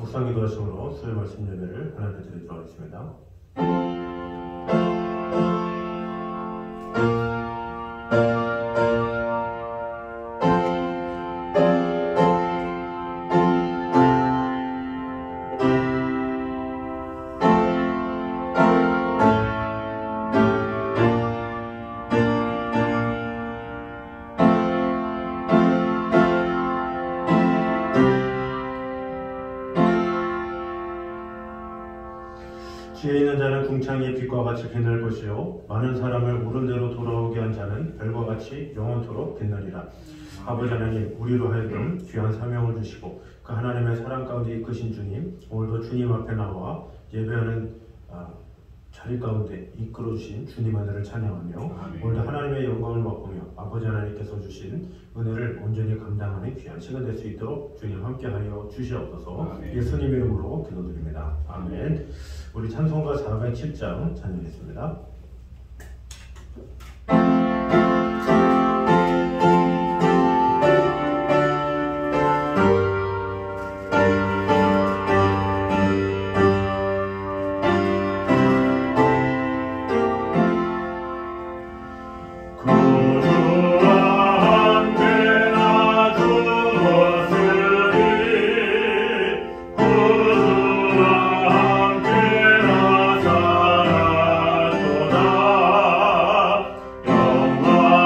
묵상기도 하심으로 수요 말씀 예배를 하나님께 드리도록 하겠습니다. 지혜 있는 자는 궁창의 빛과 같이 빛날 것이요 많은 사람을 옳은 대로 돌아오게 한 자는 별과 같이 영원토록 빛나리라. 아버지 하나님, 우리로 하여금 귀한 사명을 주시고 그 하나님의 사랑 가운데 이끄신 주님, 오늘도 주님 앞에 나와 예배하는 자리 가운데 이끌어주신 주님 하나를 찬양하며 오늘도 하나님의 영광을 맛보며 아버지 하나님께서 주신 은혜를 온전히 감당하는 귀한 시간 될 수 있도록 주님 함께하여 주시옵소서. 예수님 이름으로 기도드립니다. 아멘. 우리 찬송가 407장 찬양했습니다. 영광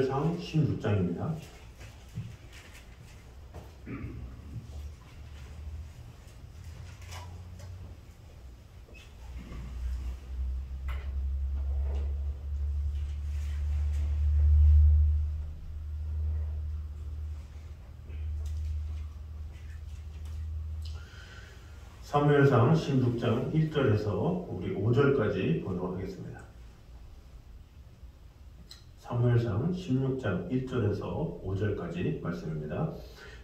사무엘상 16장입니다. 사무엘상 16장 1절에서 우리 5절까지 보도록 하겠습니다. 사무엘상 16장 1절에서 5절까지 말씀입니다.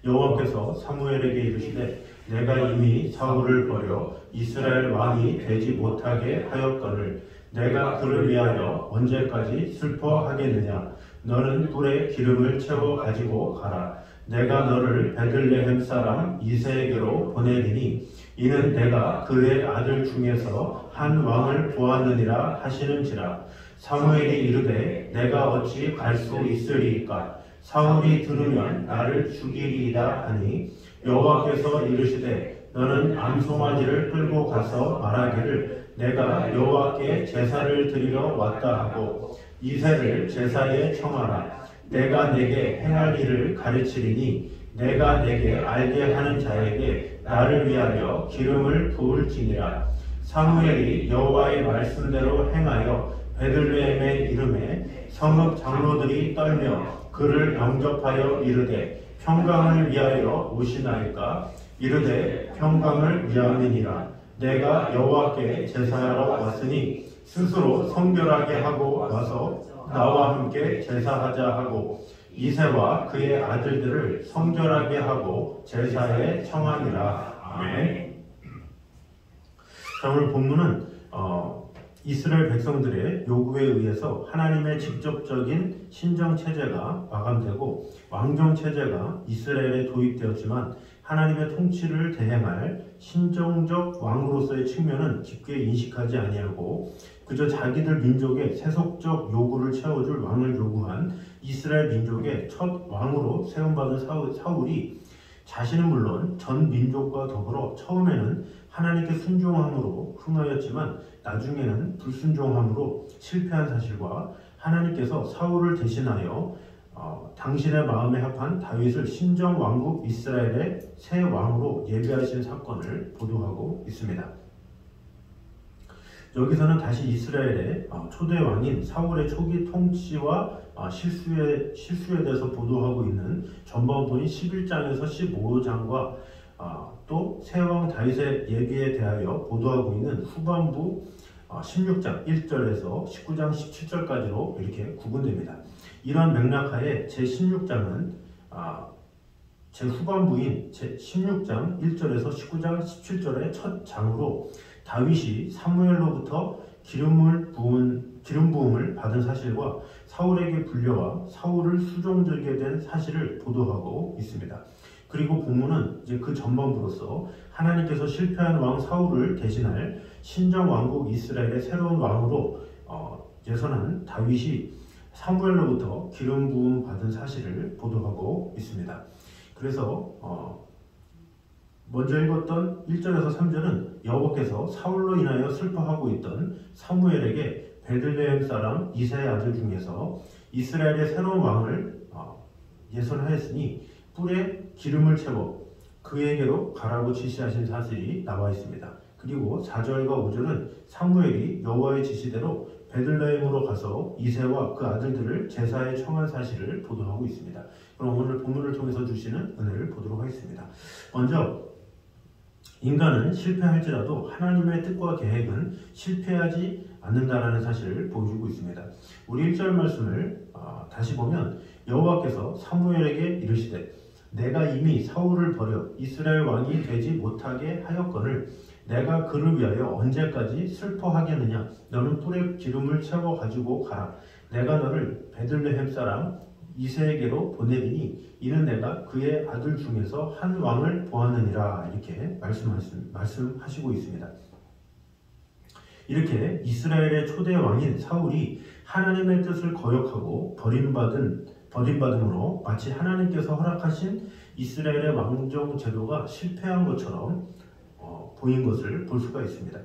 여호와께서 사무엘에게 이르시되 내가 이미 사울을 버려 이스라엘 왕이 되지 못하게 하였거늘 내가 그를 위하여 언제까지 슬퍼하겠느냐. 너는 뿔에 기름을 채워 가지고 가라. 내가 너를 베들레헴 사람 이새에게로 보내리니 이는 내가 그의 아들 중에서 한 왕을 보았느니라 하시는지라. 사무엘이 이르되 내가 어찌 갈 수 있으리이까. 사울이 들으면 나를 죽이리이다 하니 여호와께서 이르시되 너는 암송아지를 끌고 가서 말하기를 내가 여호와께 제사를 드리러 왔다 하고 이새를 제사에 청하라. 내가 내게 행할 일을 가르치리니 내가 내게 알게 하는 자에게 나를 위하여 기름을 부을지니라. 사무엘이 여호와의 말씀대로 행하여 베들레헴에 이르매 성읍 장로들이 떨며 그를 영접하여 이르되 평강을 위하여 오시나이까. 이르되 평강을 위함이니라. 내가 여호와께 제사하러 왔으니 스스로 성결하게 하고 와서 나와 함께 제사하자 하고 이새와 그의 아들들을 성결하게 하고 제사에 청하니라. 아멘. 자, 오늘 본문은 이스라엘 백성들의 요구에 의해서 하나님의 직접적인 신정체제가 마감되고 왕정체제가 이스라엘에 도입되었지만 하나님의 통치를 대행할 신정적 왕으로서의 측면은 깊게 인식하지 아니하고 그저 자기들 민족의 세속적 요구를 채워줄 왕을 요구한 이스라엘 민족의 첫 왕으로 세움받은 사울이 자신은 물론 전 민족과 더불어 처음에는 하나님께 순종함으로 흥하였지만 나중에는 불순종함으로 실패한 사실과 하나님께서 사울을 대신하여 당신의 마음에 합한 다윗을 신정 왕국 이스라엘의 새 왕으로 예비하신 사건을 보도하고 있습니다. 여기서는 다시 이스라엘의 초대 왕인 사울의 초기 통치와 실수에 대해서 보도하고 있는 전반부인 11장에서 15장과 또 새 왕 다윗의 예비에 대하여 보도하고 있는 후반부 16장 1절에서 19장 17절까지로 이렇게 구분됩니다. 이런 맥락하에 제16장은 제 후반부인 제16장 1절에서 19장 17절의 첫 장으로 다윗이 사무엘로부터 기름 부음을 받은 사실과 사울에게 불려와 사울을 수종들게 된 사실을 보도하고 있습니다. 그리고 본문은 이제 그 전반부로서 하나님께서 실패한 왕 사울을 대신할 신정 왕국 이스라엘의 새로운 왕으로 예선한 다윗이 사무엘로부터 기름 부음 받은 사실을 보도하고 있습니다. 그래서 먼저 읽었던 1절에서 3절은 여호와께서 사울로 인하여 슬퍼하고 있던 사무엘에게 베들레헴 사람 이새의 아들 중에서 이스라엘의 새로운 왕을 예선하였으니 뿔에 기름을 채워 그에게로 가라고 지시하신 사실이 나와 있습니다. 그리고 4절과 5절은 사무엘이 여호와의 지시대로 베들레헴으로 가서 이새와 그 아들들을 제사에 청한 사실을 보도하고 있습니다. 그럼 오늘 본문을 통해서 주시는 은혜를 보도록 하겠습니다. 먼저 인간은 실패할지라도 하나님의 뜻과 계획은 실패하지 않는다라는 사실을 보여주고 있습니다. 우리 1절 말씀을 다시 보면 여호와께서 사무엘에게 이르시되 내가 이미 사울을 버려 이스라엘 왕이 되지 못하게 하였거늘 내가 그를 위하여 언제까지 슬퍼하겠느냐. 너는 뿔에 기름을 채워 가지고 가라. 내가 너를 베들레헴 사람 이새에게로 보내리니 이는 내가 그의 아들 중에서 한 왕을 보았느니라. 이렇게 말씀하시고 있습니다. 이렇게 이스라엘의 초대 왕인 사울이 하나님의 뜻을 거역하고 버림받음으로 마치 하나님께서 허락하신 이스라엘의 왕정 제도가 실패한 것처럼 보인 것을 볼 수가 있습니다.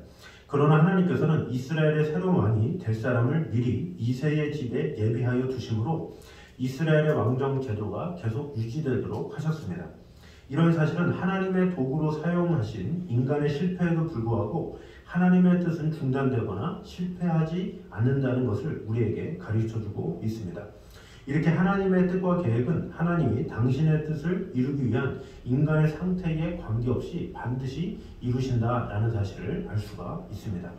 그러나 하나님께서는 이스라엘의 새로운 왕이 될 사람을 미리 이새의 집에 예비하여 두심으로 이스라엘의 왕정 제도가 계속 유지되도록 하셨습니다. 이런 사실은 하나님의 도구로 사용하신 인간의 실패에도 불구하고 하나님의 뜻은 중단되거나 실패하지 않는다는 것을 우리에게 가르쳐주고 있습니다. 이렇게 하나님의 뜻과 계획은 하나님이 당신의 뜻을 이루기 위한 인간의 상태에 관계없이 반드시 이루신다라는 사실을 알 수가 있습니다.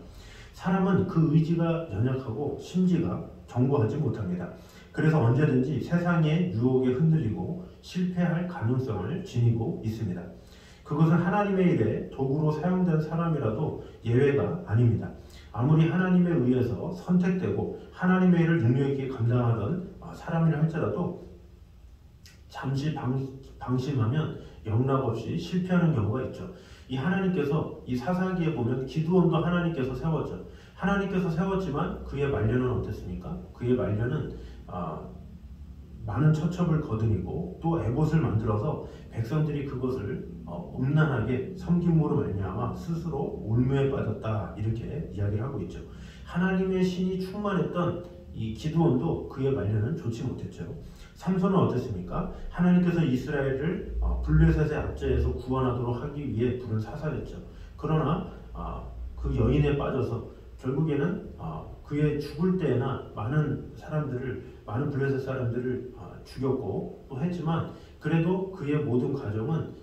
사람은 그 의지가 연약하고 심지가 견고하지 못합니다. 그래서 언제든지 세상의 유혹에 흔들리고 실패할 가능성을 지니고 있습니다. 그것은 하나님의 일에 도구로 사용된 사람이라도 예외가 아닙니다. 아무리 하나님에 의해서 선택되고 하나님의 일을 능력 있게 감당하던 사람이라 할지라도 잠시 방심하면 영락없이 실패하는 경우가 있죠. 이 하나님께서 이 사사기에 보면 기드온도 하나님께서 세웠죠. 하나님께서 세웠지만 그의 말년은 어땠습니까? 그의 말년은 많은 처첩을 거두니고 또 에봇을 만들어서 백성들이 그것을 음란하게 섬김으로 말미암아 스스로 올무에 빠졌다 이렇게 이야기를 하고 있죠. 하나님의 신이 충만했던 이 기드온도 그의 말년은 좋지 못했죠. 삼손은 어땠습니까? 하나님께서 이스라엘을 블레셋의 압제에서 구원하도록 하기 위해 부른 사사였죠. 그러나 그 여인에 빠져서 결국에는 그의 죽을 때나 많은 블레셋 사람들을 죽였고 또 했지만 그래도 그의 모든 가정은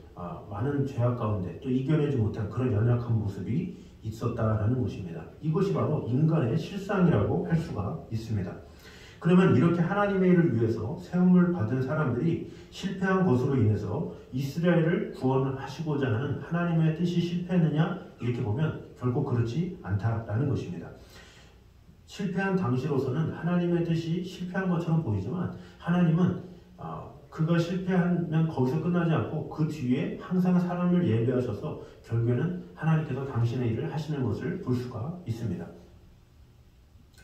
많은 죄악 가운데 또 이겨내지 못한 그런 연약한 모습이 있었다라는 것입니다. 이것이 바로 인간의 실상이라고 할 수가 있습니다. 그러면 이렇게 하나님의 일을 위해서 세움을 받은 사람들이 실패한 것으로 인해서 이스라엘을 구원하시고자 하는 하나님의 뜻이 실패했느냐? 이렇게 보면 결코 그렇지 않다라는 것입니다. 실패한 당시로서는 하나님의 뜻이 실패한 것처럼 보이지만 하나님은 그가 실패하면 거기서 끝나지 않고 그 뒤에 항상 사람을 예배하셔서 결국에는 하나님께서 당신의 일을 하시는 것을 볼 수가 있습니다.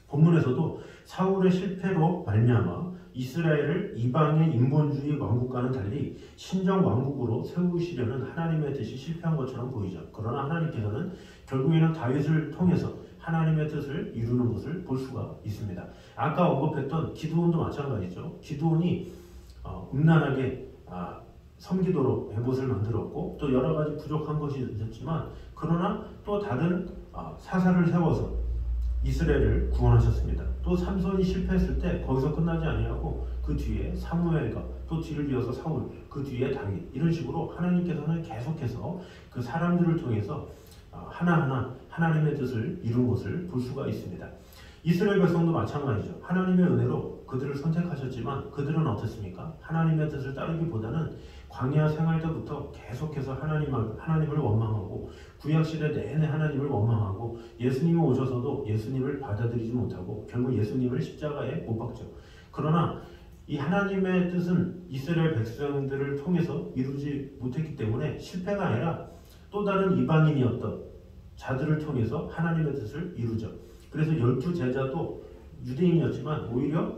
본문에서도 사울의 실패로 말미암아 이스라엘을 이방의 인본주의 왕국과는 달리 신정 왕국으로 세우시려는 하나님의 뜻이 실패한 것처럼 보이죠. 그러나 하나님께서는 결국에는 다윗을 통해서 하나님의 뜻을 이루는 것을 볼 수가 있습니다. 아까 언급했던 기드온도 마찬가지죠. 기드온이 음란하게 섬기도록 에봇을 만들었고 또 여러 가지 부족한 것이 있었지만 그러나 또 다른 사사를 세워서 이스라엘을 구원하셨습니다. 또 삼손이 실패했을 때 거기서 끝나지 아니하고 그 뒤에 사무엘과 또 뒤를 이어서 사울, 그 뒤에 다윗 이런 식으로 하나님께서는 계속해서 그 사람들을 통해서 하나하나 하나님의 뜻을 이룬 것을 볼 수가 있습니다. 이스라엘 백성도 마찬가지죠. 하나님의 은혜로 그들을 선택하셨지만 그들은 어떻습니까? 하나님의 뜻을 따르기보다는 광야 생활 때부터 계속해서 하나님을 원망하고 구약시대 내내 하나님을 원망하고 예수님이 오셔서도 예수님을 받아들이지 못하고 결국 예수님을 십자가에 못 박죠. 그러나 이 하나님의 뜻은 이스라엘 백성들을 통해서 이루지 못했기 때문에 실패가 아니라 또 다른 이방인이었던 자들을 통해서 하나님의 뜻을 이루죠. 그래서 12 제자도 유대인이었지만 오히려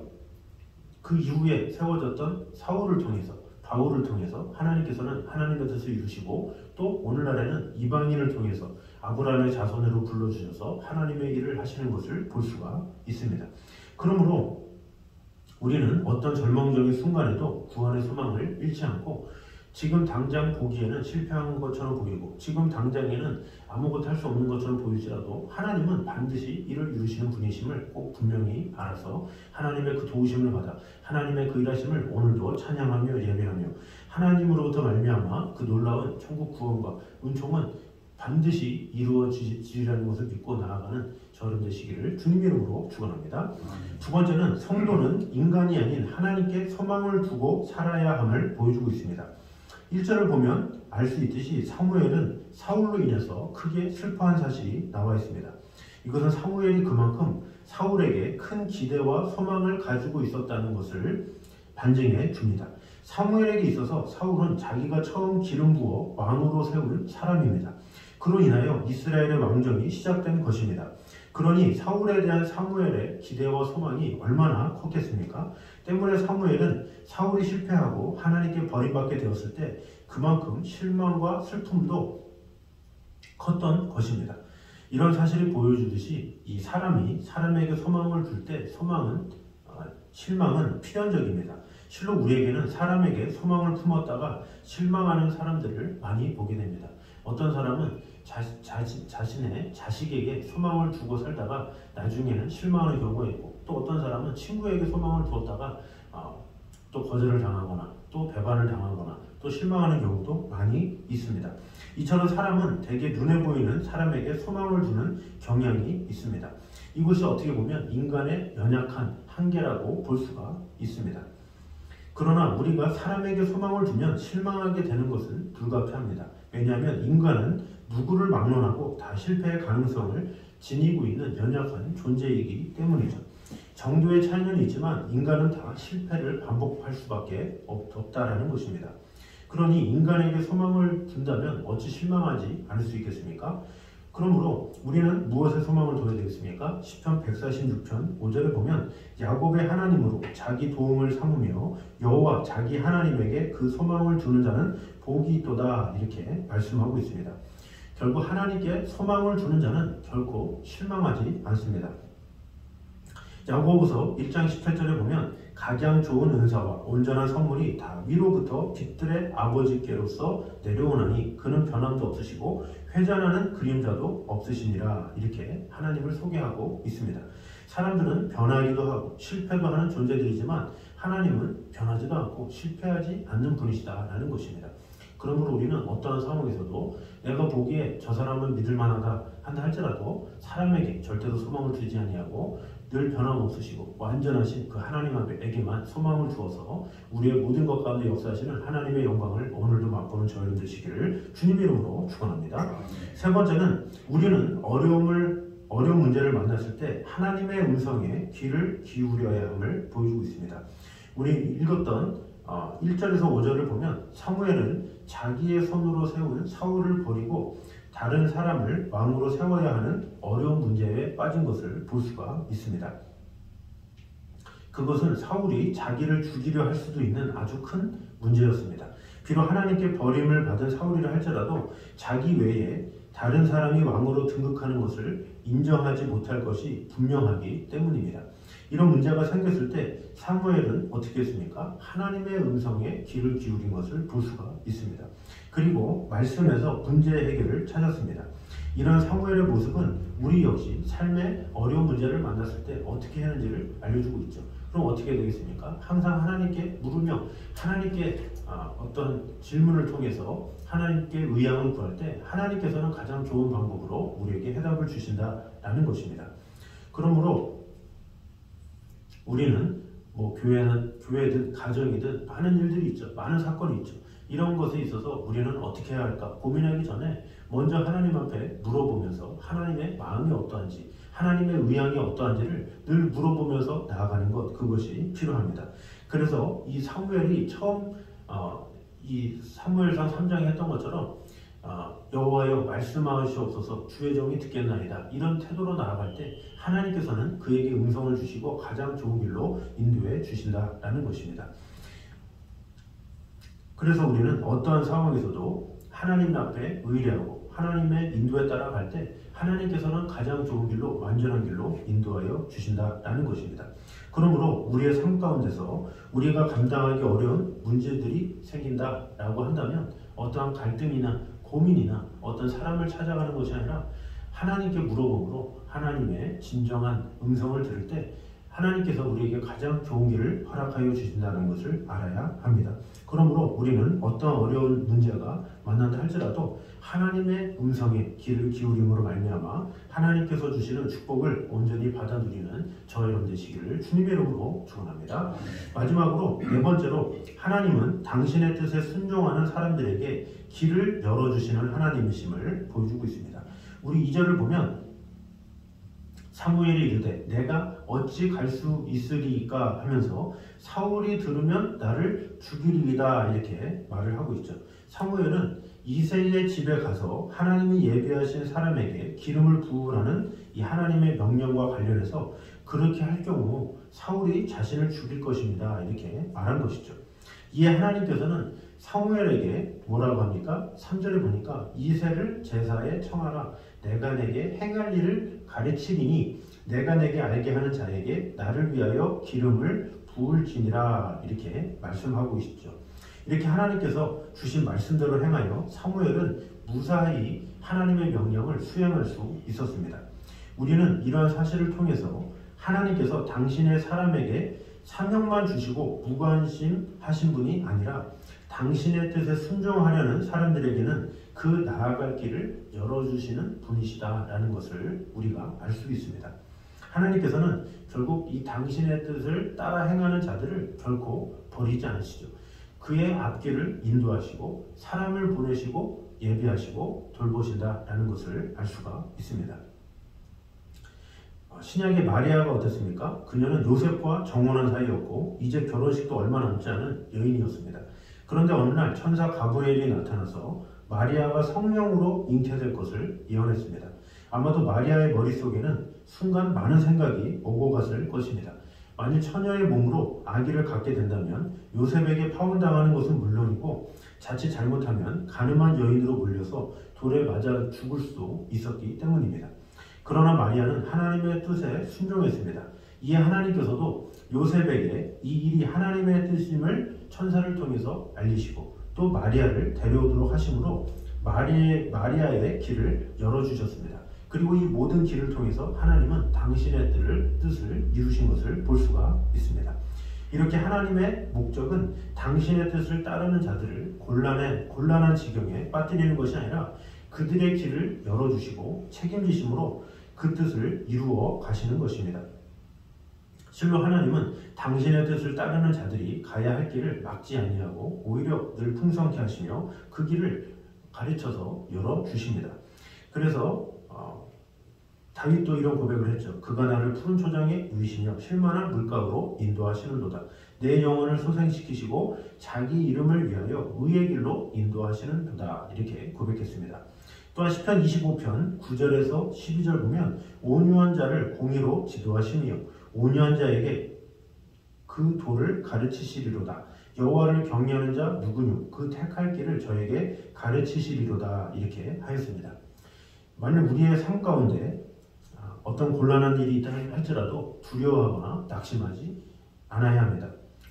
그 이후에 세워졌던 사울을 통해서 바울을 통해서 하나님께서는 하나님의 뜻을 이루시고 또 오늘날에는 이방인을 통해서 아브라함의 자손으로 불러주셔서 하나님의 일을 하시는 것을 볼 수가 있습니다. 그러므로 우리는 어떤 절망적인 순간에도 구원의 소망을 잃지 않고 지금 당장 보기에는 실패한 것처럼 보이고 지금 당장에는 아무것도 할 수 없는 것처럼 보일지라도 하나님은 반드시 이를 이루시는 분이심을 꼭 분명히 알아서 하나님의 그 도우심을 받아 하나님의 그 일하심을 오늘도 찬양하며 예배하며 하나님으로부터 말미암아 그 놀라운 천국 구원과 은총은 반드시 이루어지리라는 것을 믿고 나아가는 저런 되시기를 주님 이름으로 축원합니다. 두 번째는 성도는 인간이 아닌 하나님께 소망을 두고 살아야 함을 보여주고 있습니다. 1절을 보면 알 수 있듯이 사무엘은 사울로 인해서 크게 슬퍼한 사실이 나와 있습니다. 이것은 사무엘이 그만큼 사울에게 큰 기대와 소망을 가지고 있었다는 것을 반증해 줍니다. 사무엘에게 있어서 사울은 자기가 처음 기름 부어 왕으로 세울 사람입니다. 그로 인하여 이스라엘의 왕정이 시작된 것입니다. 그러니 사울에 대한 사무엘의 기대와 소망이 얼마나 컸겠습니까? 때문에 사무엘은 사울이 실패하고 하나님께 버림받게 되었을 때 그만큼 실망과 슬픔도 컸던 것입니다. 이런 사실이 보여주듯이 이 사람이 사람에게 소망을 줄 때 소망은 실망은 필연적입니다. 실로 우리에게는 사람에게 소망을 품었다가 실망하는 사람들을 많이 보게 됩니다. 어떤 사람은 자신의 자식에게 소망을 두고 살다가 나중에는 실망하는 경우가 있고, 또 어떤 사람은 친구에게 소망을 두었다가 또 거절을 당하거나 또 배반을 당하거나 또 실망하는 경우도 많이 있습니다. 이처럼 사람은 대개 눈에 보이는 사람에게 소망을 두는 경향이 있습니다. 이것이 어떻게 보면 인간의 연약한 한계라고 볼 수가 있습니다. 그러나 우리가 사람에게 소망을 두면 실망하게 되는 것은 불가피합니다. 왜냐하면 인간은 누구를 막론하고 다 실패의 가능성을 지니고 있는 연약한 존재이기 때문이죠. 정도의 차이는 있지만 인간은 다 실패를 반복할 수밖에 없다라는 것입니다. 그러니 인간에게 소망을 둔다면 어찌 실망하지 않을 수 있겠습니까? 그러므로 우리는 무엇에 소망을 둬야 되겠습니까? 시편 146편 5절에 보면 야곱의 하나님으로 자기 도움을 삼으며 여호와 자기 하나님에게 그 소망을 두는 자는 복이 있도다, 이렇게 말씀하고 있습니다. 결국 하나님께 소망을 두는 자는 결코 실망하지 않습니다. 야고보서 1장 18절에 보면 각양 좋은 은사와 온전한 선물이 다 위로부터 빛들의 아버지께로서 내려오나니 그는 변함도 없으시고 회전하는 그림자도 없으시니라, 이렇게 하나님을 소개하고 있습니다. 사람들은 변하기도 하고 실패도 하는 존재들이지만 하나님은 변하지도 않고 실패하지 않는 분이시다라는 것입니다. 그러므로 우리는 어떠한 상황에서도 내가 보기에 저 사람은 믿을 만하다 한다 할지라도 사람에게 절대로 소망을 두지 아니하고 늘 변함없으시고 완전하신 그 하나님에게만 소망을 두어서 우리의 모든 것 가운데 역사하시는 하나님의 영광을 오늘도 맛보는 저희들 되시기를 주님의 이름으로 축원합니다. 세 번째는 우리는 어려운 문제를 만났을 때 하나님의 음성에 귀를 기울여야 함을 보여주고 있습니다. 우리 읽었던 1절에서 5절을 보면 사무엘은 자기의 손으로 세운 사울을 버리고 다른 사람을 왕으로 세워야 하는 어려운 문제에 빠진 것을 볼 수가 있습니다. 그것은 사울이 자기를 죽이려 할 수도 있는 아주 큰 문제였습니다. 비록 하나님께 버림을 받은 사울이라 할지라도 자기 외에 다른 사람이 왕으로 등극하는 것을 인정하지 못할 것이 분명하기 때문입니다. 이런 문제가 생겼을 때 사무엘은 어떻게 했습니까? 하나님의 음성에 귀를 기울인 것을 볼 수가 있습니다. 그리고 말씀에서 문제 해결을 찾았습니다. 이런 사무엘의 모습은 우리 역시 삶의 어려운 문제를 만났을 때 어떻게 하는지를 알려주고 있죠. 그럼 어떻게 되겠습니까? 항상 하나님께 물으며 하나님께 어떤 질문을 통해서 하나님께 의향을 구할 때 하나님께서는 가장 좋은 방법으로 우리에게 해답을 주신다라는 것입니다. 그러므로 우리는 교회든 가정이든 많은 일들이 있죠. 많은 사건이 있죠. 이런 것에 있어서 우리는 어떻게 해야 할까 고민하기 전에 먼저 하나님 앞에 물어보면서 하나님의 마음이 어떠한지, 하나님의 의향이 어떠한지를 늘 물어보면서 나아가는 것, 그것이 필요합니다. 그래서 이 사무엘이 처음 이 사무엘상 3장에 했던 것처럼 여호와여 말씀하시옵소서 주의 종이 듣겠나이다, 이런 태도로 나아갈 때 하나님께서는 그에게 음성을 주시고 가장 좋은 길로 인도해 주신다라는 것입니다. 그래서 우리는 어떠한 상황에서도 하나님 앞에 의뢰하고 하나님의 인도에 따라 갈 때 하나님께서는 가장 좋은 길로, 완전한 길로 인도하여 주신다라는 것입니다. 그러므로 우리의 삶 가운데서 우리가 감당하기 어려운 문제들이 생긴다라고 한다면 어떠한 갈등이나 고민이나 어떤 사람을 찾아가는 것이 아니라 하나님께 물어봄으로 하나님의 진정한 음성을 들을 때 하나님께서 우리에게 가장 좋은 길을 허락하여 주신다는 것을 알아야 합니다. 그러므로 우리는 어떤 어려운 문제가 만난다 할지라도 하나님의 음성에 귀를 기울임으로 말미암아 하나님께서 주시는 축복을 온전히 받아 누리는 저와 여러분 되시기를 주님의 이름으로 축원합니다. 마지막으로 네 번째로 하나님은 당신의 뜻에 순종하는 사람들에게 길을 열어주시는 하나님이심을 보여주고 있습니다. 우리 2절을 보면 사무엘이 이르되 내가 어찌 갈 수 있으리이까 하면서 사울이 들으면 나를 죽이리이다, 이렇게 말을 하고 있죠. 사무엘은 이새의 집에 가서 하나님이 예비하신 사람에게 기름을 부으라는 이 하나님의 명령과 관련해서 그렇게 할 경우 사울이 자신을 죽일 것입니다, 이렇게 말한 것이죠. 이에 하나님께서는 사무엘에게 뭐라고 합니까? 3절에 보니까 이새를 제사에 청하라. 내가 내게 행할 일을 가르치리니 내가 내게 알게 하는 자에게 나를 위하여 기름을 부을지니라 이렇게 말씀하고 계시죠. 이렇게 하나님께서 주신 말씀대로 행하여 사무엘은 무사히 하나님의 명령을 수행할 수 있었습니다. 우리는 이러한 사실을 통해서 하나님께서 당신의 사람에게 사명만 주시고 무관심하신 분이 아니라 당신의 뜻에 순종하려는 사람들에게는 그 나아갈 길을 열어주시는 분이시다라는 것을 우리가 알 수 있습니다. 하나님께서는 결국 이 당신의 뜻을 따라 행하는 자들을 결코 버리지 않으시죠. 그의 앞길을 인도하시고 사람을 보내시고 예비하시고 돌보신다라는 것을 알 수가 있습니다. 신약의 마리아가 어땠습니까? 그녀는 요셉과 정혼한 사이였고 이제 결혼식도 얼마 남지 않은 여인이었습니다. 그런데 어느 날 천사 가브리엘이 나타나서 마리아가 성령으로 잉태될 것을 예언했습니다. 아마도 마리아의 머릿속에는 순간 많은 생각이 오고 갔을 것입니다. 만일 처녀의 몸으로 아기를 갖게 된다면 요셉에게 파혼당하는 것은 물론이고 자칫 잘못하면 가늠한 여인으로 몰려서 돌에 맞아 죽을 수도 있었기 때문입니다. 그러나 마리아는 하나님의 뜻에 순종했습니다. 이에 하나님께서도 요셉에게 이 일이 하나님의 뜻임을 천사를 통해서 알리시고 또 마리아를 데려오도록 하심으로 마리아의 길을 열어주셨습니다. 그리고 이 모든 길을 통해서 하나님은 당신의 뜻을 이루신 것을 볼 수가 있습니다. 이렇게 하나님의 목적은 당신의 뜻을 따르는 자들을 곤란한 지경에 빠뜨리는 것이 아니라 그들의 길을 열어주시고 책임지심으로 그 뜻을 이루어 가시는 것입니다. 실로 하나님은 당신의 뜻을 따르는 자들이 가야 할 길을 막지 아니하고 오히려 늘 풍성케 하시며 그 길을 가르쳐서 열어주십니다. 그래서 다윗도 이런 고백을 했죠. 그가 나를 푸른 초장에 누이시며 쉴만한 물가로 인도하시는도다. 내 영혼을 소생시키시고 자기 이름을 위하여 의의 길로 인도하시는도다. 이렇게 고백했습니다. 또한 시편 25편 9절에서 12절 보면 온유한 자를 공의로 지도하시며 온유한 자에게 그 도를 가르치시리로다. 여호와를 경외하는 자 누구뇨 그 택할 길을 저에게 가르치시리로다. 이렇게 하였습니다. 만일 우리의 삶 가운데 어떤 곤란한 일이 있다 할지라도 두려워하거나 낙심하지 않아야 합니다.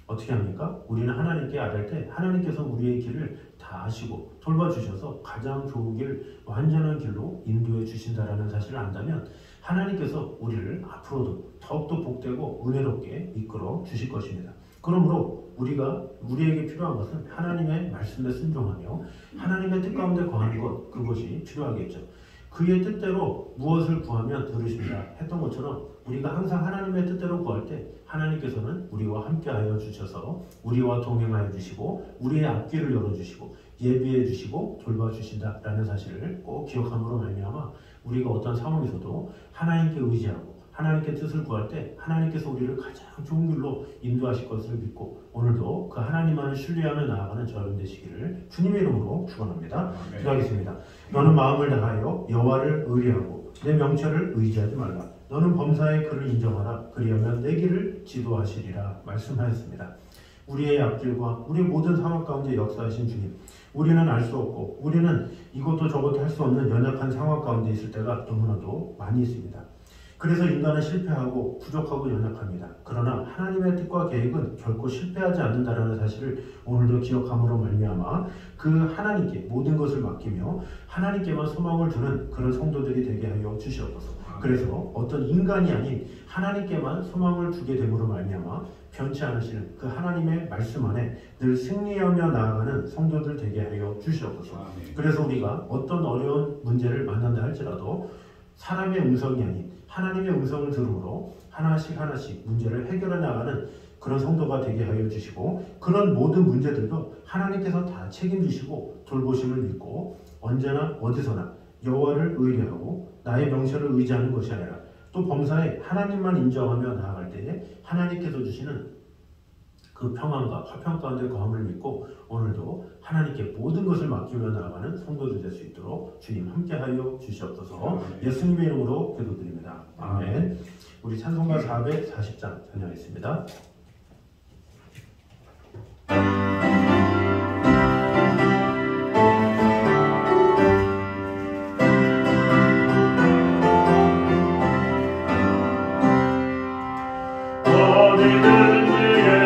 어떻게 합니까? 우리는 하나님께 아뢰 때 하나님께서 우리의 길을 다 아시고 돌봐주셔서 가장 좋은 길, 완전한 길로 인도해 주신다라는 사실을 안다면 하나님께서 우리를 앞으로도 더욱더 복되고 은혜롭게 이끌어 주실 것입니다. 그러므로 우리에게 필요한 것은 하나님의 말씀에 순종하며 하나님의 뜻 가운데 거하는 것, 그것이 필요하겠죠. 그의 뜻대로 무엇을 구하면 들으신다 했던 것처럼 우리가 항상 하나님의 뜻대로 구할 때 하나님께서는 우리와 함께하여 주셔서 우리와 동행하여 주시고 우리의 앞길을 열어주시고 예비해 주시고 돌봐주신다라는 사실을 꼭 기억함으로 말미암아 우리가 어떤 상황에서도 하나님께 의지하고 하나님께 뜻을 구할 때 하나님께서 우리를 가장 좋은 길로 인도하실 것을 믿고 오늘도 그 하나님만을 신뢰하며 나아가는 저여러분 되시기를 주님의 이름으로 축원합니다. 기도하겠습니다. 너는 마음을 다하여 여호와를 의뢰하고 내 명철을 의지하지 말라. 너는 범사의 그를 인정하라. 그리하면 내 길을 지도하시리라 말씀하였습니다. 우리의 앞길과 우리의 모든 상황 가운데 역사하신 주님, 우리는 알 수 없고 우리는 이것도 저것도 할 수 없는 연약한 상황 가운데 있을 때가 너무나도 많이 있습니다. 그래서 인간은 실패하고 부족하고 연약합니다. 그러나 하나님의 뜻과 계획은 결코 실패하지 않는다는 사실을 오늘도 기억함으로 말미암아 그 하나님께 모든 것을 맡기며 하나님께만 소망을 두는 그런 성도들이 되게 하여 주시옵소서. 그래서 어떤 인간이 아닌 하나님께만 소망을 두게 됨으로 말미암아 변치 않으시는 그 하나님의 말씀 안에 늘 승리하며 나아가는 성도들 되게 하여 주시옵소서. 그래서 우리가 어떤 어려운 문제를 만난다 할지라도 사람의 음성이 아닌 하나님의 음성을 들음으로 하나씩 문제를 해결해 나가는 그런 성도가 되게 하여 주시고 그런 모든 문제들도 하나님께서 다 책임지시고 돌보심을 믿고 언제나 어디서나 여호와를 의뢰하고 나의 명철을 의지하는 것이 아니라 또 범사에 하나님만 인정하며 나아갈 때에 하나님께서 주시는 그 평안과 화평 가운데 거함을 믿고 오늘도 하나님께 모든 것을 맡기며 나아가는 성도들 될 수 있도록 주님 함께하여 주시옵소서. 예수님의 이름으로 기도드립니다. 아멘. 우리 찬송가 440장 찬양하겠습니다. 어디든지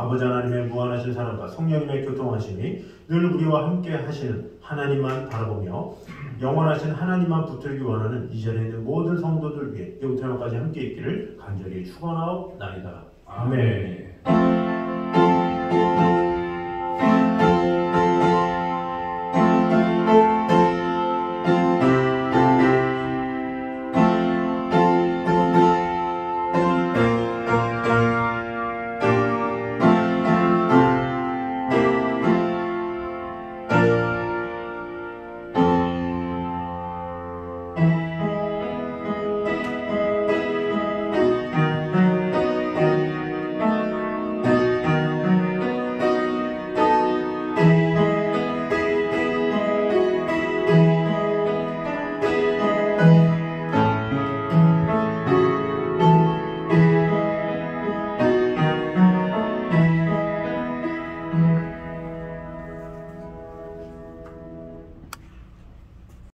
아버지 하나님의 무한하신 사랑과 성령님의 교통하심이 늘 우리와 함께 하시는 하나님만 바라보며 영원하신 하나님만 붙들기 원하는 이 자리에 있는 모든 성도들 위해 영태까지 함께 있기를 간절히 축원하옵나이다. 아멘.